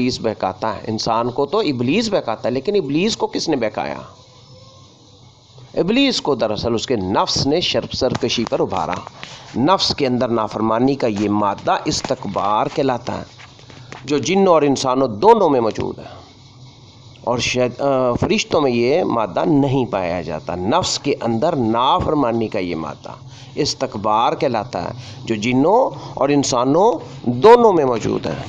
ابلیس بہکاتا ہے انسان کو، تو ابلیس بہکاتا ہے، لیکن ابلیس کو کس نے بہکایا؟ ابلیس کو دراصل اس کے نفس نے سرکشی پر ابھارا۔ نفس کے اندر نافرمانی کا یہ مادہ استکبار کہلاتا ہے، جو جنوں اور انسانوں دونوں میں موجود ہے، اور فرشتوں میں یہ مادہ نہیں پایا جاتا۔ نفس کے اندر نافرمانی کا یہ مادہ استکبار کہلاتا ہے، جو جنوں اور انسانوں دونوں میں موجود ہے۔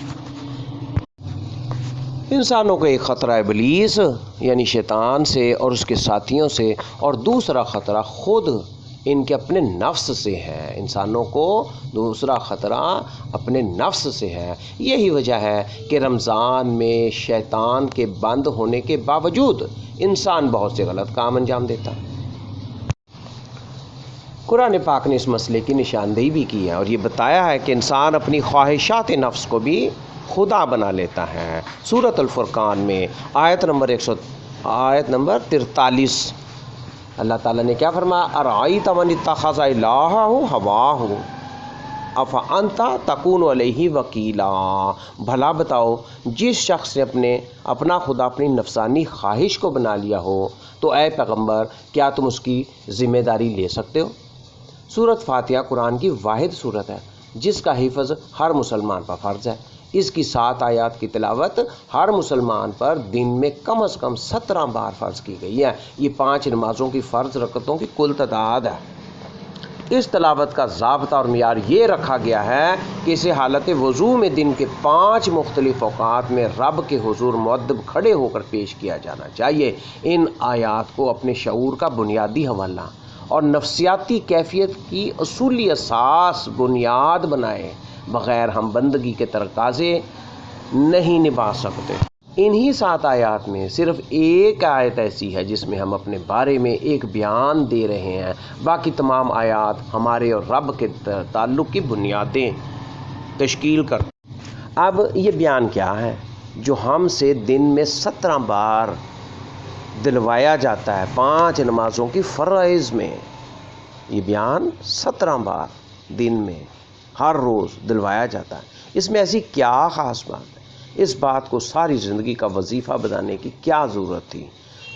انسانوں کو ایک خطرہ ابلیس یعنی شیطان سے اور اس کے ساتھیوں سے، اور دوسرا خطرہ خود ان کے اپنے نفس سے ہے۔ انسانوں کو دوسرا خطرہ اپنے نفس سے ہے۔ یہی وجہ ہے کہ رمضان میں شیطان کے بند ہونے کے باوجود انسان بہت سے غلط کام انجام دیتا ہے۔ قرآن پاک نے اس مسئلے کی نشاندہی بھی کی ہے، اور یہ بتایا ہے کہ انسان اپنی خواہشات نفس کو بھی خدا بنا لیتا ہے۔ سورۃ الفرقان میں آیت نمبر 43 اللہ تعالیٰ نے کیا فرمایا؟ ارأیت من اتخذ الہہ ہواہ افانت تکون علیہ وکیلا۔ بھلا بتاؤ، جس شخص نے اپنا خدا اپنی نفسانی خواہش کو بنا لیا ہو، تو اے پیغمبر کیا تم اس کی ذمہ داری لے سکتے ہو؟ سورۃ فاتحہ قرآن کی واحد سورت ہے جس کا حفظ ہر مسلمان پر فرض ہے۔ اس کی 7 آیات کی تلاوت ہر مسلمان پر دن میں کم از کم 17 بار فرض کی گئی ہے۔ یہ 5 نمازوں کی فرض رکعتوں کی کل تعداد ہے۔ اس تلاوت کا ضابطہ اور معیار یہ رکھا گیا ہے کہ اسے حالت وضو میں دن کے 5 مختلف اوقات میں رب کے حضور مؤدب کھڑے ہو کر پیش کیا جانا چاہیے۔ ان آیات کو اپنے شعور کا بنیادی حوالہ اور نفسیاتی کیفیت کی اصولی اساس بنیاد بنائے بغیر ہم بندگی کے تقاضے نہیں نبھا سکتے۔ انہی 7 آیات میں صرف ایک آیت ایسی ہے جس میں ہم اپنے بارے میں ایک بیان دے رہے ہیں، باقی تمام آیات ہمارے اور رب کے تعلق کی بنیادیں تشکیل کرتی۔ اب یہ بیان کیا ہے جو ہم سے دن میں 17 بار دلوایا جاتا ہے 5 نمازوں کی فرائض میں؟ یہ بیان 17 بار دن میں ہر روز دلوایا جاتا ہے۔ اس میں ایسی کیا خاص بات ہے؟ اس بات کو ساری زندگی کا وظیفہ بنانے کی کیا ضرورت تھی؟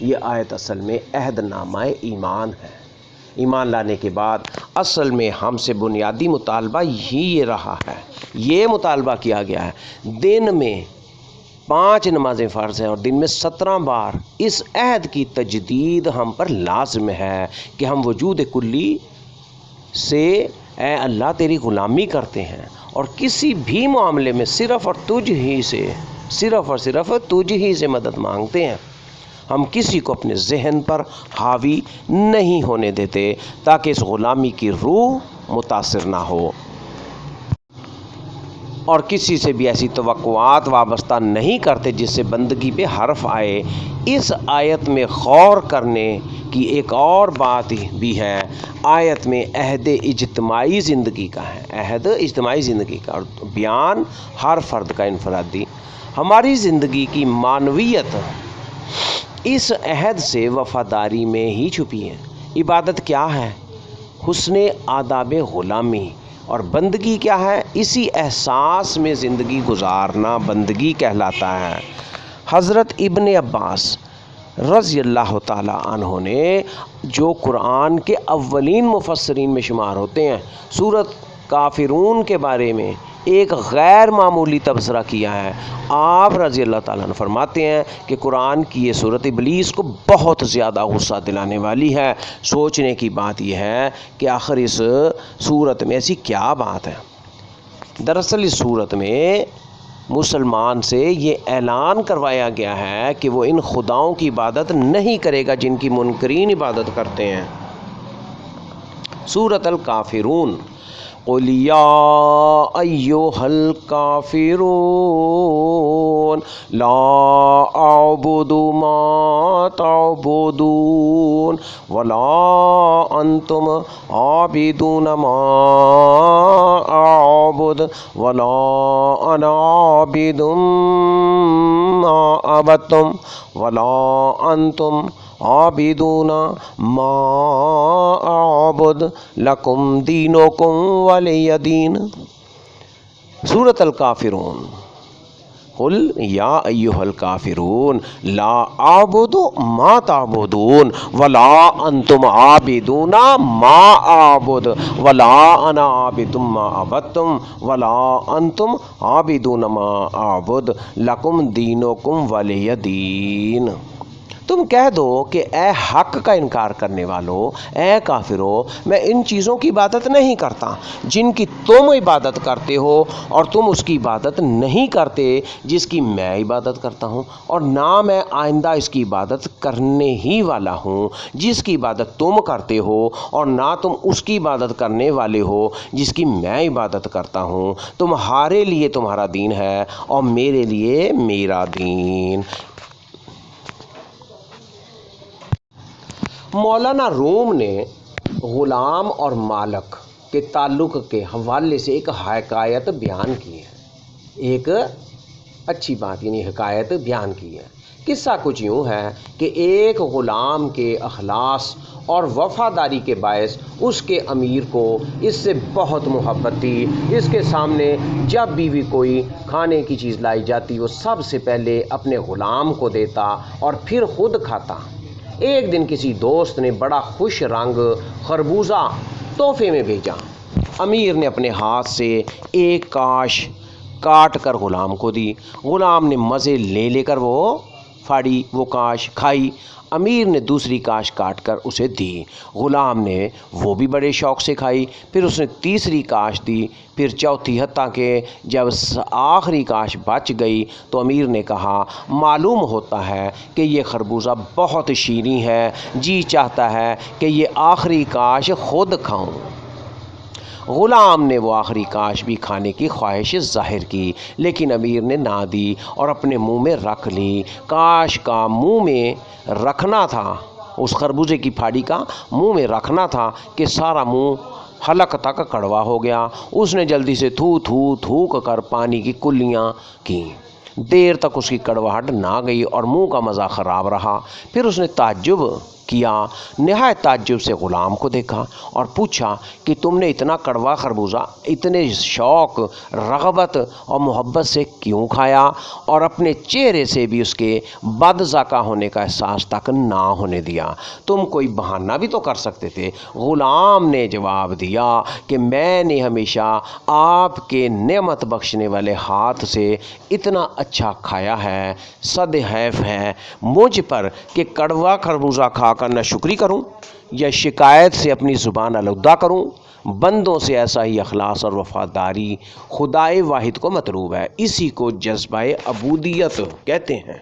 یہ آیت اصل میں عہد نامہ ایمان ہے۔ ایمان لانے کے بعد اصل میں ہم سے بنیادی مطالبہ ہی یہ رہا ہے، یہ مطالبہ کیا گیا ہے دن میں 5 نمازیں فرض ہیں اور دن میں 17 بار۔ اس عہد کی تجدید ہم پر لازم ہے کہ ہم وجود کلی سے اے اللہ تیری غلامی کرتے ہیں، اور کسی بھی معاملے میں صرف اور صرف تجھ ہی سے مدد مانگتے ہیں۔ ہم کسی کو اپنے ذہن پر حاوی نہیں ہونے دیتے تاکہ اس غلامی کی روح متاثر نہ ہو، اور کسی سے بھی ایسی توقعات وابستہ نہیں کرتے جس سے بندگی پہ حرف آئے۔ اس آیت میں غور کرنے کی ایک اور بات بھی ہے۔ آیت میں عہد اجتماعی زندگی کا ہے، عہد اجتماعی زندگی کا، اور بیان ہر فرد کا انفرادی۔ ہماری زندگی کی معنویت اس عہد سے وفاداری میں ہی چھپی ہے۔ عبادت کیا ہے؟ حسن آداب غلامی، اور بندگی کیا ہے؟ اسی احساس میں زندگی گزارنا بندگی کہلاتا ہے۔ حضرت ابن عباس رضی اللہ تعالیٰ عنہ نے، جو قرآن کے اولین مفسرین میں شمار ہوتے ہیں، سورۃ کافرون کے بارے میں ایک غیر معمولی تبصرہ کیا ہے۔ آپ رضی اللہ تعالیٰ عنہ فرماتے ہیں کہ قرآن کی یہ صورت ابلیس کو بہت زیادہ غصہ دلانے والی ہے۔ سوچنے کی بات یہ ہے کہ آخر اس صورت میں ایسی کیا بات ہے؟ دراصل اس صورت میں مسلمان سے یہ اعلان کروایا گیا ہے کہ وہ ان خداؤں کی عبادت نہیں کرے گا جن کی منکرین عبادت کرتے ہیں۔ سورۃ الکافرون، قل یا ایھا الکافرون لا اعبد ما تعبدون ولا انتم عابدون ما اعبد ولا انا عابد ما عبدتم ولا انتم عابدون ما اعبد لکم دینکم ولی دین۔ سورۃ الکافرون قل یا ایھا الکافرون لا اعبد ما تعبدون ولا انتم عابدون ما اعبد ولا انا عابد ما عبدتم ولا انتم عابدون ما اعبد لکم دینکم ولی دین۔ تم کہہ دو کہ اے حق کا انکار کرنے والو، اے کافرو، میں ان چیزوں کی عبادت نہیں کرتا جن کی تم عبادت کرتے ہو، اور تم اس کی عبادت نہیں کرتے جس کی میں عبادت کرتا ہوں، اور نہ میں آئندہ اس کی عبادت کرنے ہی والا ہوں جس کی عبادت تم کرتے ہو، اور نہ تم اس کی عبادت کرنے والے ہو جس کی میں عبادت کرتا ہوں۔ تمہارے لیے تمہارا دین ہے اور میرے لیے میرا دین۔ مولانا روم نے غلام اور مالک کے تعلق کے حوالے سے ایک حکایت بیان کی ہے، ایک اچھی بات یعنی حکایت بیان کی ہے۔ قصہ کچھ یوں ہے کہ ایک غلام کے اخلاص اور وفاداری کے باعث اس کے امیر کو اس سے بہت محبت تھی۔ اس کے سامنے جب بھی کوئی کھانے کی چیز لائی جاتی وہ سب سے پہلے اپنے غلام کو دیتا اور پھر خود کھاتا۔ ایک دن کسی دوست نے بڑا خوش رنگ خربوزہ تحفے میں بھیجا۔ امیر نے اپنے ہاتھ سے ایک کاش کاٹ کر غلام کو دی۔ غلام نے مزے لے کر وہ کاش کھائی۔ امیر نے دوسری کاش کاٹ کر اسے دی۔ غلام نے وہ بھی بڑے شوق سے کھائی۔ پھر اس نے تیسری کاش دی، پھر چوتھی، حتیٰ کہ جب آخری کاش بچ گئی تو امیر نے کہا، معلوم ہوتا ہے کہ یہ خربوزہ بہت شیریں ہے، جی چاہتا ہے کہ یہ آخری کاش خود کھاؤں۔ غلام نے وہ آخری کاش بھی کھانے کی خواہش ظاہر کی، لیکن امیر نے نہ دی اور اپنے منہ میں رکھ لی۔ کاش کا منہ میں رکھنا تھا، اس خربوزے کی پھاڑی کا منہ میں رکھنا تھا کہ سارا منہ حلق تک کڑوا ہو گیا۔ اس نے جلدی سے تھوک کر پانی کی کلیاں کیں۔ دیر تک اس کی کڑواہٹ نہ گئی اور منہ کا مزہ خراب رہا۔ پھر اس نے تعجب کیا، نہایت تعجب سے غلام کو دیکھا اور پوچھا کہ تم نے اتنا کڑوا خربوزہ اتنے شوق، رغبت اور محبت سے کیوں کھایا، اور اپنے چہرے سے بھی اس کے بد ذائقہ ہونے کا احساس تک نہ ہونے دیا؟ تم کوئی بہانہ بھی تو کر سکتے تھے۔ غلام نے جواب دیا کہ میں نے ہمیشہ آپ کے نعمت بخشنے والے ہاتھ سے اتنا اچھا کھایا ہے، صد حیف ہے مجھ پر کہ کڑوا خربوزہ کھا کر نہ شکری کروں یا شکایت سے اپنی زبان آلودہ کروں۔ بندوں سے ایسا ہی اخلاص اور وفاداری خدائے واحد کو مطلوب ہے، اسی کو جذبہ عبودیت کہتے ہیں۔